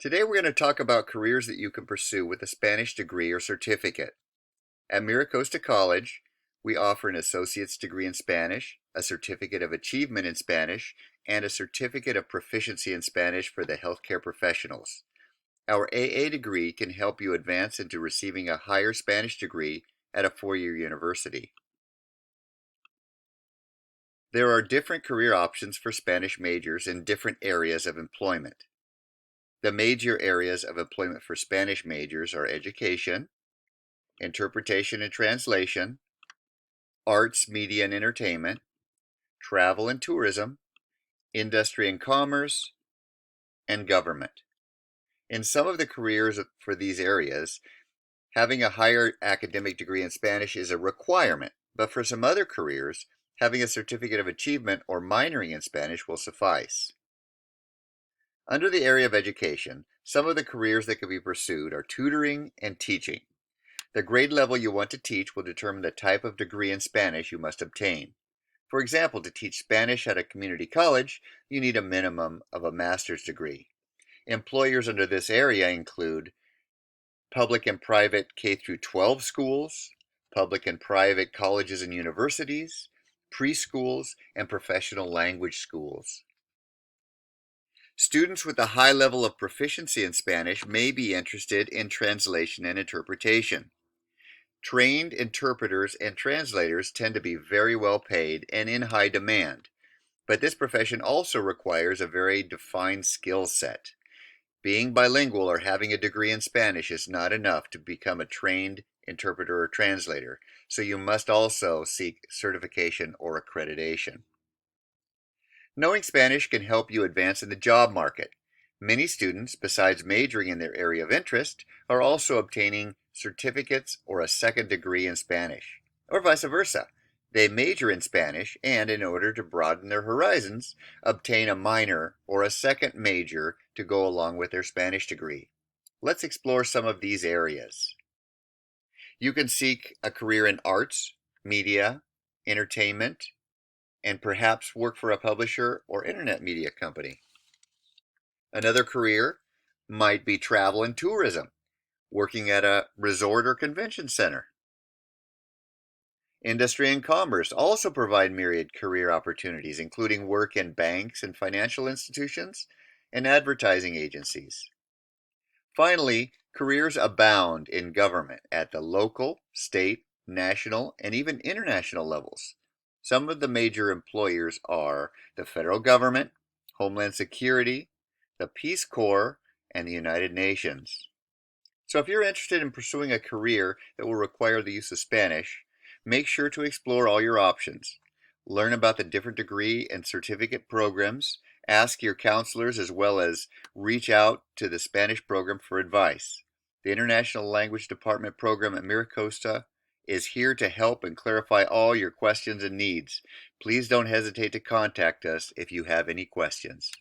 Today we're going to talk about careers that you can pursue with a Spanish degree or certificate. At MiraCosta College, we offer an associate's degree in Spanish, a certificate of achievement in Spanish, and a certificate of proficiency in Spanish for the healthcare professionals. Our AA degree can help you advance into receiving a higher Spanish degree at a four-year university. There are different career options for Spanish majors in different areas of employment. The major areas of employment for Spanish majors are education, interpretation and translation, arts, media and entertainment, travel and tourism, industry and commerce, and government. In some of the careers for these areas, having a higher academic degree in Spanish is a requirement, but for some other careers, having a certificate of achievement or minoring in Spanish will suffice. Under the area of education, some of the careers that can be pursued are tutoring and teaching. The grade level you want to teach will determine the type of degree in Spanish you must obtain. For example, to teach Spanish at a community college, you need a minimum of a master's degree. Employers under this area include public and private K-12 schools, public and private colleges and universities, preschools, and professional language schools. Students with a high level of proficiency in Spanish may be interested in translation and interpretation. Trained interpreters and translators tend to be very well paid and in high demand, but this profession also requires a very defined skill set. Being bilingual or having a degree in Spanish is not enough to become a trained interpreter or translator, so you must also seek certification or accreditation. Knowing Spanish can help you advance in the job market. Many students, besides majoring in their area of interest, are also obtaining certificates or a second degree in Spanish, or vice versa. They major in Spanish and, in order to broaden their horizons, obtain a minor or a second major to go along with their Spanish degree. Let's explore some of these areas. You can seek a career in arts, media, entertainment, and perhaps work for a publisher or internet media company. Another career might be travel and tourism, working at a resort or convention center. Industry and commerce also provide myriad career opportunities, including work in banks and financial institutions and advertising agencies. Finally, careers abound in government at the local, state, national, and even international levels. Some of the major employers are the federal government, Homeland Security, the Peace Corps, and the United Nations. So if you're interested in pursuing a career that will require the use of Spanish, make sure to explore all your options. Learn about the different degree and certificate programs, ask your counselors, as well as reach out to the Spanish program for advice. The International Language Department program at MiraCosta is here to help and clarify all your questions and needs. Please don't hesitate to contact us if you have any questions.